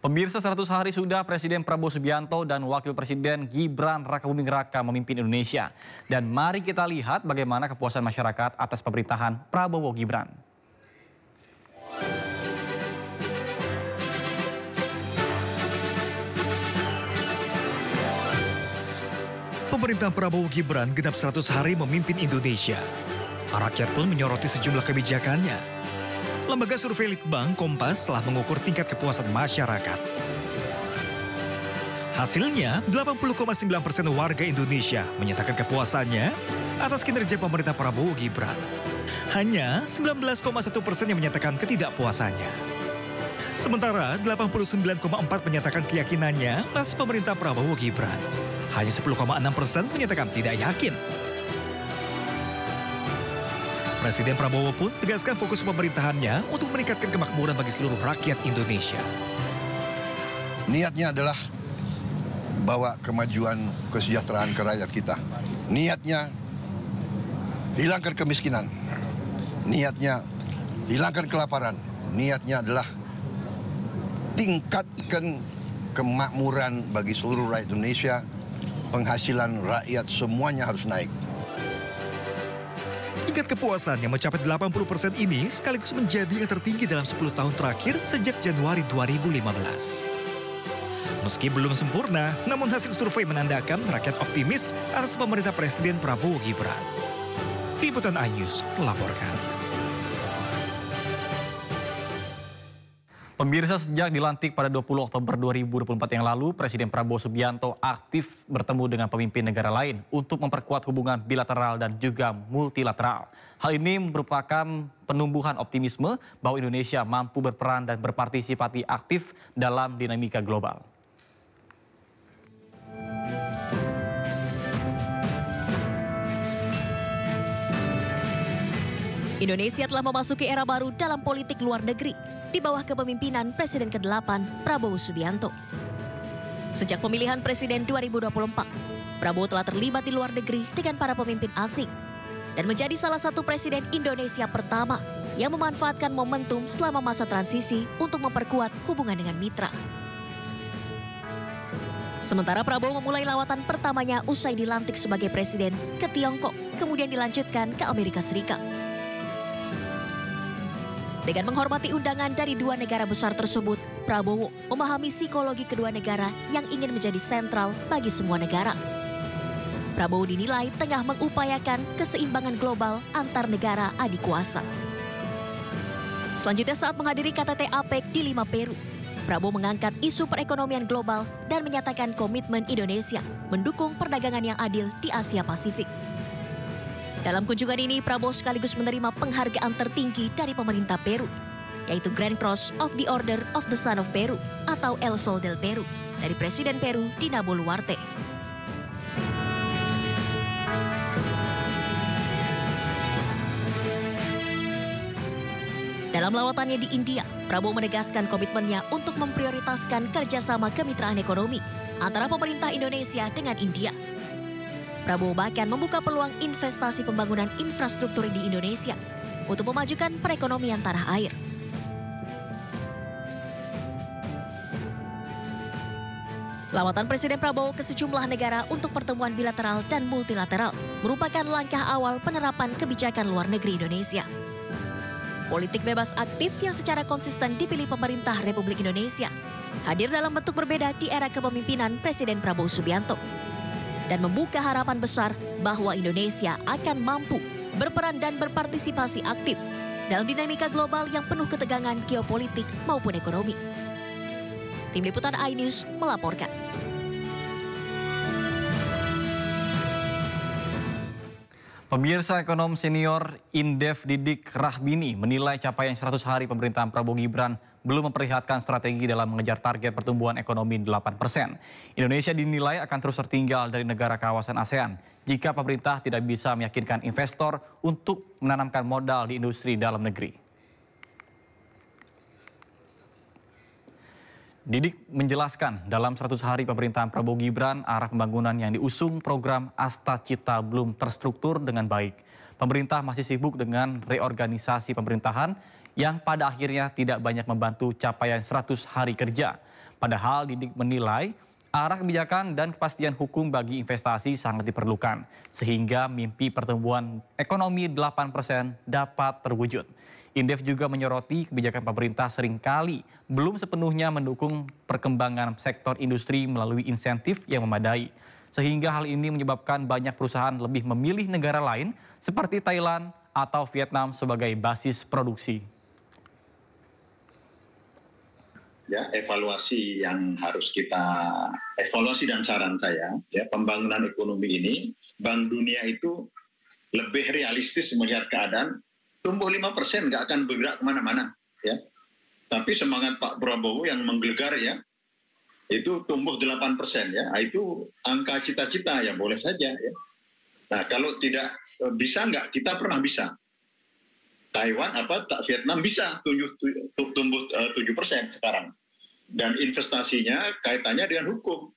Pemirsa, 100 hari sudah Presiden Prabowo Subianto dan Wakil Presiden Gibran Rakabuming Raka memimpin Indonesia. Dan mari kita lihat bagaimana kepuasan masyarakat atas pemerintahan Prabowo Gibran. Pemerintah Prabowo Gibran genap 100 hari memimpin Indonesia. Rakyat pun menyoroti sejumlah kebijakannya. Lembaga survei Litbang Kompas telah mengukur tingkat kepuasan masyarakat. Hasilnya, 80,9% warga Indonesia menyatakan kepuasannya atas kinerja pemerintah Prabowo Gibran. Hanya 19,1% yang menyatakan ketidakpuasannya. Sementara 89,4% menyatakan keyakinannya atas pemerintah Prabowo Gibran. Hanya 10,6% menyatakan tidak yakin. Presiden Prabowo pun tegaskan fokus pemerintahannya untuk meningkatkan kemakmuran bagi seluruh rakyat Indonesia. Niatnya adalah bawa kemajuan kesejahteraan ke rakyat kita. Niatnya hilangkan kemiskinan. Niatnya hilangkan kelaparan. Niatnya adalah tingkatkan kemakmuran bagi seluruh rakyat Indonesia. Penghasilan rakyat semuanya harus naik. Tingkat kepuasan yang mencapai 80% ini sekaligus menjadi yang tertinggi dalam 10 tahun terakhir sejak Januari 2015. Meski belum sempurna, namun hasil survei menandakan rakyat optimis atas pemerintah Presiden Prabowo Gibran. Tim Liputan iNews melaporkan. Pemirsa, sejak dilantik pada 20 Oktober 2024 yang lalu, Presiden Prabowo Subianto aktif bertemu dengan pemimpin negara lain untuk memperkuat hubungan bilateral dan juga multilateral. Hal ini merupakan penumbuhan optimisme bahwa Indonesia mampu berperan dan berpartisipasi aktif dalam dinamika global. Indonesia telah memasuki era baru dalam politik luar negeri di bawah kepemimpinan Presiden ke-8 Prabowo Subianto. Sejak pemilihan Presiden 2024, Prabowo telah terlibat di luar negeri dengan para pemimpin asing dan menjadi salah satu Presiden Indonesia pertama yang memanfaatkan momentum selama masa transisi untuk memperkuat hubungan dengan mitra. Sementara Prabowo memulai lawatan pertamanya usai dilantik sebagai Presiden ke Tiongkok, kemudian dilanjutkan ke Amerika Serikat. Dengan menghormati undangan dari dua negara besar tersebut, Prabowo memahami psikologi kedua negara yang ingin menjadi sentral bagi semua negara. Prabowo dinilai tengah mengupayakan keseimbangan global antar negara adik kuasa. Selanjutnya saat menghadiri KTT APEC di Lima, Peru, Prabowo mengangkat isu perekonomian global dan menyatakan komitmen Indonesia mendukung perdagangan yang adil di Asia Pasifik. Dalam kunjungan ini, Prabowo sekaligus menerima penghargaan tertinggi dari pemerintah Peru, yaitu Grand Cross of the Order of the Sun of Peru atau El Sol del Peru dari Presiden Peru Dina Boluarte. Dalam lawatannya di India, Prabowo menegaskan komitmennya untuk memprioritaskan kerjasama kemitraan ekonomi antara pemerintah Indonesia dengan India. Prabowo bahkan membuka peluang investasi pembangunan infrastruktur di Indonesia untuk memajukan perekonomian tanah air. Lawatan Presiden Prabowo ke sejumlah negara untuk pertemuan bilateral dan multilateral merupakan langkah awal penerapan kebijakan luar negeri Indonesia. Politik bebas aktif yang secara konsisten dipilih pemerintah Republik Indonesia hadir dalam bentuk berbeda di era kepemimpinan Presiden Prabowo Subianto, dan membuka harapan besar bahwa Indonesia akan mampu berperan dan berpartisipasi aktif dalam dinamika global yang penuh ketegangan geopolitik maupun ekonomi. Tim Liputan iNews melaporkan. Pemirsa, ekonom senior Indef Didik Rahbini menilai capaian 100 hari pemerintahan Prabowo Gibran belum memperlihatkan strategi dalam mengejar target pertumbuhan ekonomi 8%. Indonesia dinilai akan terus tertinggal dari negara kawasan ASEAN jika pemerintah tidak bisa meyakinkan investor untuk menanamkan modal di industri dalam negeri. Didik menjelaskan dalam 100 hari pemerintahan Prabowo Gibran, arah pembangunan yang diusung program Asta Cita belum terstruktur dengan baik. Pemerintah masih sibuk dengan reorganisasi pemerintahan yang pada akhirnya tidak banyak membantu capaian 100 hari kerja. Padahal Didik menilai arah kebijakan dan kepastian hukum bagi investasi sangat diperlukan, sehingga mimpi pertumbuhan ekonomi 8% dapat terwujud. Indef juga menyoroti kebijakan pemerintah seringkali belum sepenuhnya mendukung perkembangan sektor industri melalui insentif yang memadai, sehingga hal ini menyebabkan banyak perusahaan lebih memilih negara lain seperti Thailand atau Vietnam sebagai basis produksi. Ya, evaluasi yang harus kita evaluasi dan saran saya, ya, pembangunan ekonomi ini, Bank Dunia itu lebih realistis melihat keadaan, tumbuh 5% nggak akan bergerak kemana-mana, ya. Tapi semangat Pak Prabowo yang menggelegar, ya, itu tumbuh 8%, ya, itu angka cita-cita, ya, boleh saja, ya. Nah, kalau tidak bisa nggak, kita pernah bisa. Taiwan Vietnam bisa tumbuh 7% sekarang. Dan investasinya kaitannya dengan hukum.